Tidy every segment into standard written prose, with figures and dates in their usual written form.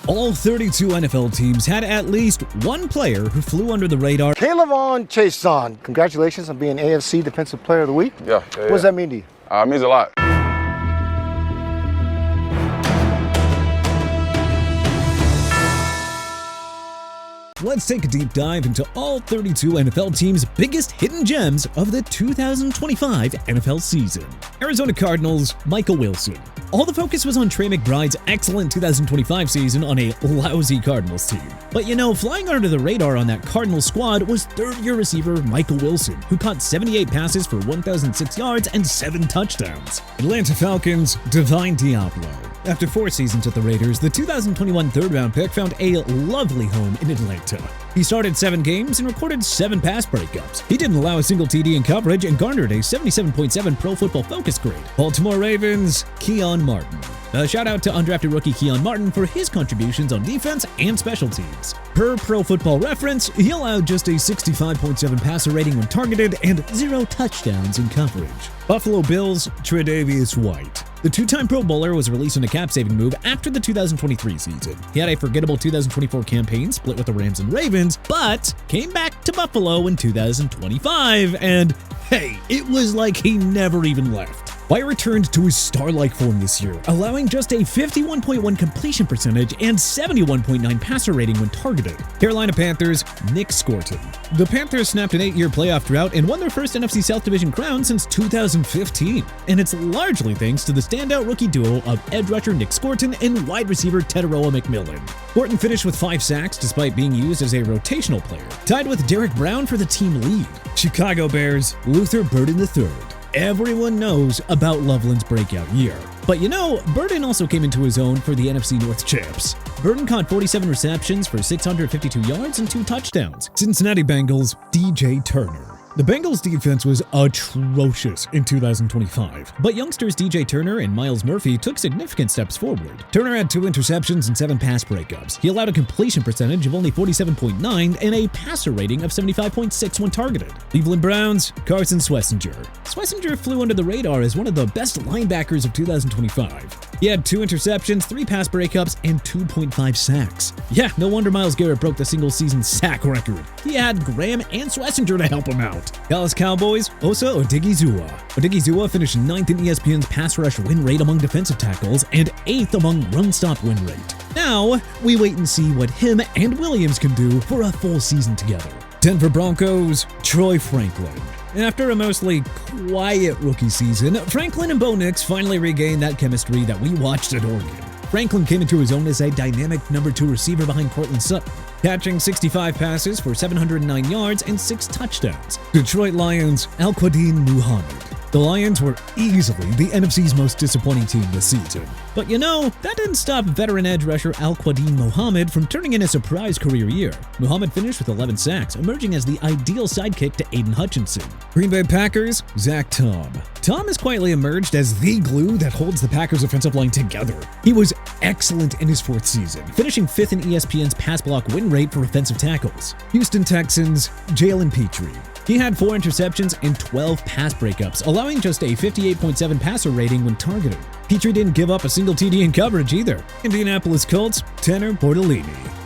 All 32 NFL teams had at least one player who flew under the radar. Kayvon Chason, congratulations on being AFC Defensive Player of the Week. Yeah. What does that mean to you? It means a lot. Let's take a deep dive into all 32 NFL teams' biggest hidden gems of the 2025 NFL season. Arizona Cardinals, Michael Wilson. All the focus was on Trey McBride's excellent 2025 season on a lousy Cardinals team. But flying under the radar on that Cardinals squad was third-year receiver Michael Wilson, who caught 78 passes for 1,006 yards and 7 touchdowns. Atlanta Falcons, Divine Diablo. After 4 seasons at the Raiders, the 2021 third-round pick found a lovely home in Atlanta. He started 7 games and recorded 7 pass breakups. He didn't allow a single TD in coverage and garnered a 77.7 Pro Football Focus grade. Baltimore Ravens, Keon Martin. A shout out to undrafted rookie Keon Martin for his contributions on defense and special teams. Per Pro Football Reference, he allowed just a 65.7 passer rating when targeted and 0 touchdowns in coverage. Buffalo Bills, Tre'Davious White. The 2-time Pro Bowler was released on a cap-saving move after the 2023 season. He had a forgettable 2024 campaign split with the Rams and Ravens, but came back to Buffalo in 2025, and hey, it was like he never even left. White returned to his star-like form this year, allowing just a 51.1 completion percentage and 71.9 passer rating when targeted. Carolina Panthers, Nick Scorton. The Panthers snapped an 8-year playoff drought and won their first NFC South Division crown since 2015, and it's largely thanks to the standout rookie duo of edge rusher Nick Scorton and wide receiver Teteroa McMillan. Scorton finished with 5 sacks despite being used as a rotational player, tied with Derek Brown for the team lead. Chicago Bears, Luther Burden III. Everyone knows about Loveland's breakout year. But Burden also came into his own for the NFC North champs. Burden caught 47 receptions for 652 yards and 2 touchdowns. Cincinnati Bengals, DJ Turner. The Bengals' defense was atrocious in 2025, but youngsters DJ Turner and Miles Murphy took significant steps forward. Turner had 2 interceptions and 7 pass breakups. He allowed a completion percentage of only 47.9 and a passer rating of 75.6 when targeted. Cleveland Browns, Carson Schlesinger. Schlesinger flew under the radar as one of the best linebackers of 2025. He had 2 interceptions, 3 pass breakups, and 2.5 sacks. Yeah, no wonder Myles Garrett broke the single-season sack record. He had Graham and Schlesinger to help him out. Dallas Cowboys, Osa Odigizua. Odigizua finished 9th in ESPN's pass rush win rate among defensive tackles and 8th among run-stop win rate. Now, we wait and see what him and Williams can do for a full season together. Denver Broncos, Troy Franklin. After a mostly quiet rookie season, Franklin and Bo Nix finally regained that chemistry that we watched at Oregon. Franklin came into his own as a dynamic number 2 receiver behind Courtland Sutton, catching 65 passes for 709 yards and 6 touchdowns. Detroit Lions, Al-Quadin Muhammad. The Lions were easily the NFC's most disappointing team this season. But that didn't stop veteran edge rusher Al-Quadin Muhammad from turning in a surprise career year. Muhammad finished with 11 sacks, emerging as the ideal sidekick to Aiden Hutchinson. Green Bay Packers, Zach Tom. Tom has quietly emerged as the glue that holds the Packers' offensive line together. He was excellent in his 4th season, finishing 5th in ESPN's pass block win rate for offensive tackles. Houston Texans, Jalen Petrie. He had 4 interceptions and 12 pass breakups, allowing just a 58.7 passer rating when targeted. Petrie didn't give up a single TD in coverage either. Indianapolis Colts, Tanner Bortolini.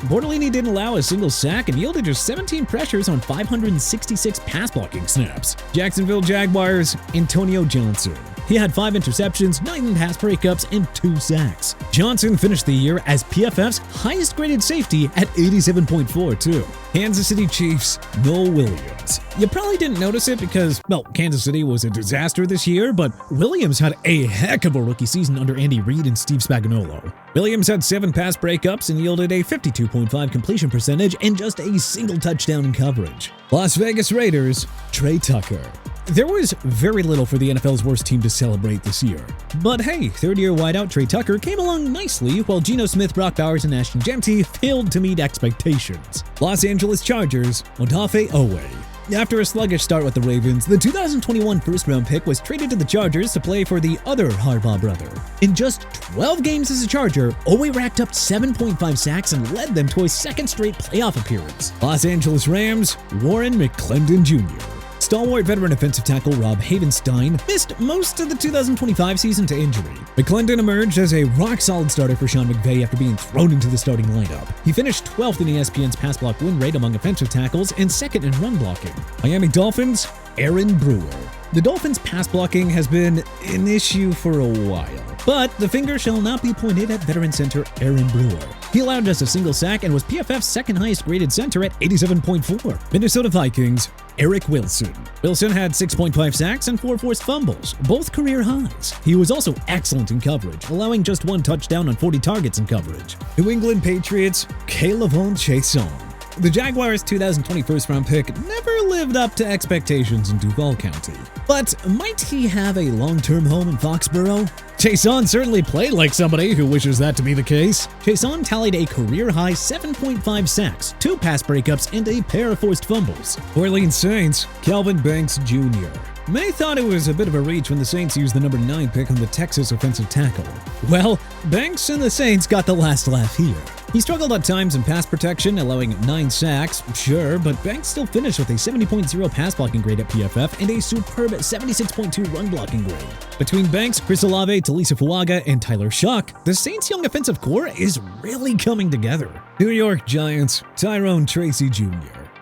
Bortolini didn't allow a single sack and yielded just 17 pressures on 566 pass blocking snaps. Jacksonville Jaguars, Antonio Johnson. He had 5 interceptions, 9 pass breakups, and 2 sacks. Johnson finished the year as PFF's highest-graded safety at 87.4, too. Kansas City Chiefs, Noel Williams. You probably didn't notice it because, Kansas City was a disaster this year, but Williams had a heck of a rookie season under Andy Reid and Steve Spagnuolo. Williams had 7 pass breakups and yielded a 52.5 completion percentage and just a single touchdown in coverage. Las Vegas Raiders, Trey Tucker. There was very little for the NFL's worst team to celebrate this year. But hey, 3rd-year wideout Trey Tucker came along nicely while Geno Smith, Brock Bowers, and Ashton Jeanty failed to meet expectations. Los Angeles Chargers, Odafe Owe. After a sluggish start with the Ravens, the 2021 first-round pick was traded to the Chargers to play for the other Harbaugh brother. In just 12 games as a Charger, Owe racked up 7.5 sacks and led them to a 2nd straight playoff appearance. Los Angeles Rams, Warren McClendon Jr. Stalwart veteran offensive tackle Rob Havenstein missed most of the 2025 season to injury. McClendon emerged as a rock-solid starter for Sean McVay after being thrown into the starting lineup. He finished 12th in ESPN's pass block win rate among offensive tackles and second in run blocking. Miami Dolphins, Aaron Brewer. The Dolphins' pass blocking has been an issue for a while, but the finger shall not be pointed at veteran center Aaron Brewer. He allowed just a single sack and was PFF's second highest graded center at 87.4. Minnesota Vikings, Eric Wilson. Wilson had 6.5 sacks and 4 forced fumbles, both career highs. He was also excellent in coverage, allowing just 1 touchdown on 40 targets in coverage. New England Patriots, K'Lavon Chaisson. The Jaguars' 2020 first-round pick never lived up to expectations in Duval County. But might he have a long-term home in Foxborough? Chaisson certainly played like somebody who wishes that to be the case. Chaisson tallied a career-high 7.5 sacks, 2 pass breakups, and a pair of forced fumbles. Orleans Saints, Calvin Banks Jr. Many thought it was a bit of a reach when the Saints used the number 9 pick on the Texas offensive tackle. Well, Banks and the Saints got the last laugh here. He struggled at times in pass protection, allowing 9 sacks, sure, but Banks still finished with a 70.0 pass blocking grade at PFF and a superb 76.2 run blocking grade. Between Banks, Chris Olave, Talisa Fuaga, and Tyler Shuck, the Saints' young offensive core is really coming together. New York Giants, Tyrone Tracy Jr.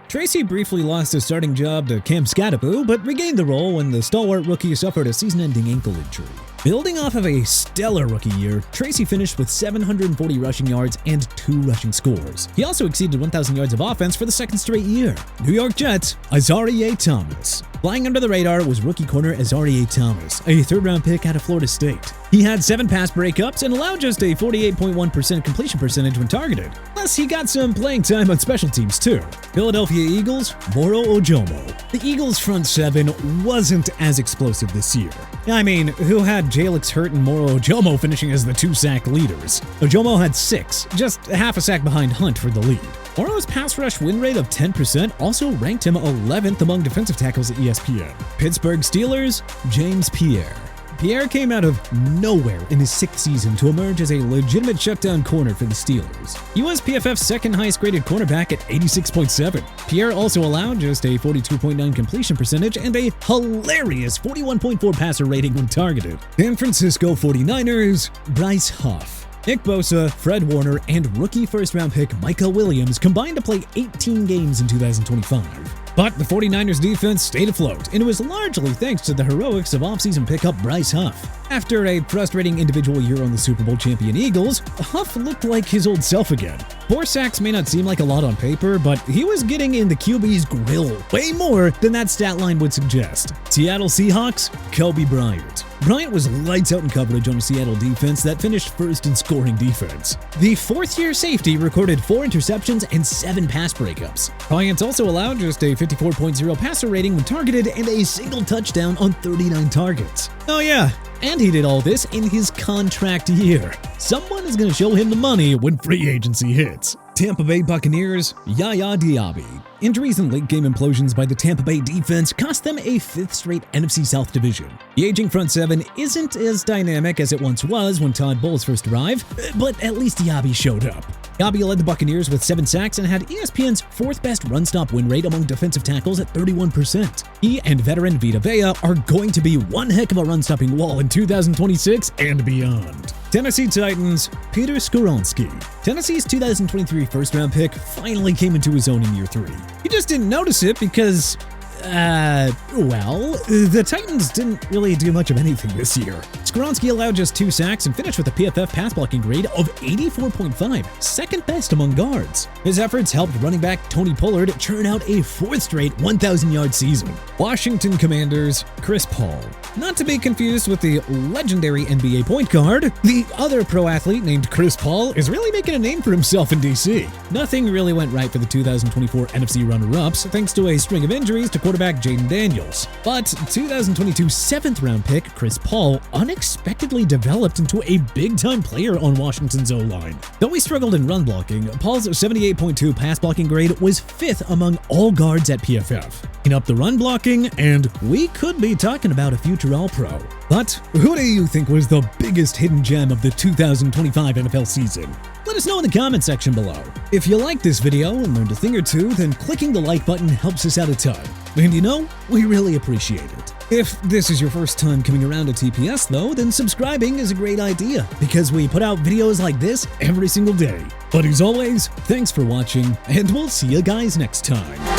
Tracy briefly lost his starting job to Cam Scattaboo, but regained the role when the stalwart rookie suffered a season-ending ankle injury. Building off of a stellar rookie year, Tracy finished with 740 rushing yards and 2 rushing scores. He also exceeded 1,000 yards of offense for the second straight year. New York Jets, Azareye'h Thomas. Flying under the radar was rookie corner Azareye'h Thomas, a third-round pick out of Florida State. He had 7 pass breakups and allowed just a 48.1% completion percentage when targeted. Plus, he got some playing time on special teams too. Philadelphia Eagles, Moro Ojomo. The Eagles' front 7 wasn't as explosive this year. I mean, who had Jalix Hurt and Moro Ojomo finishing as the 2-sack leaders? Ojomo had 6, just half a sack behind Hunt for the lead. Moro's pass rush win rate of 10% also ranked him 11th among defensive tackles at ESPN. Pittsburgh Steelers, James Pierre. Pierre came out of nowhere in his 6th season to emerge as a legitimate shutdown corner for the Steelers. He was PFF's second highest graded cornerback at 86.7. Pierre also allowed just a 42.9 completion percentage and a hilarious 41.4 passer rating when targeted. San Francisco 49ers, Bryce Huff. Nick Bosa, Fred Warner, and rookie first-round pick Micah Williams combined to play 18 games in 2025. But the 49ers defense stayed afloat, and it was largely thanks to the heroics of offseason pickup Bryce Huff. After a frustrating individual year on the Super Bowl champion Eagles, Huff looked like his old self again. 4 sacks may not seem like a lot on paper, but he was getting in the QB's grill way more than that stat line would suggest. Seattle Seahawks, Kobe Bryant. Bryant was lights out in coverage on a Seattle defense that finished first in scoring defense. The 4th-year safety recorded 4 interceptions and 7 pass breakups. Bryant also allowed just a 54.0 passer rating when targeted and a single touchdown on 39 targets. Oh yeah, and he did all this in his contract year. Someone is going to show him the money when free agency hits. Tampa Bay Buccaneers, Yaya Diaby. Injuries and late-game implosions by the Tampa Bay defense cost them a 5th straight NFC South division. The aging front 7 isn't as dynamic as it once was when Todd Bowles first arrived, but at least Diaby showed up. Diaby led the Buccaneers with 7 sacks and had ESPN's 4th-best run-stop win rate among defensive tackles at 31%. He and veteran Vita Vea are going to be one heck of a run-stopping wall in 2026 and beyond. Tennessee Titans, Peter Skoronski. Tennessee's 2023 first-round pick finally came into his own in year 3. You just didn't notice it because, the Titans didn't really do much of anything this year. Skoronski allowed just 2 sacks and finished with a PFF pass blocking grade of 84.5, second best among guards. His efforts helped running back Tony Pollard churn out a 4th straight 1,000-yard season. Washington Commanders, Chris Paul. Not to be confused with the legendary NBA point guard, the other pro athlete named Chris Paul is really making a name for himself in DC. Nothing really went right for the 2024 NFC runner-ups thanks to a string of injuries to quarterback Jaden Daniels. But 2022 7th-round pick Chris Paul unexpectedly developed into a big-time player on Washington's O-line. Though he struggled in run blocking, Paul's 78.2 pass blocking grade was 5th among all guards at PFF. Clean up the run blocking, and we could be talking about a future All-Pro. But who do you think was the biggest hidden gem of the 2025 NFL season? Let us know in the comment section below. If you liked this video and learned a thing or two, then clicking the like button helps us out a ton. And you know, we really appreciate it. If this is your first time coming around to TPS though, then subscribing is a great idea because we put out videos like this every single day. But as always, thanks for watching, and we'll see you guys next time.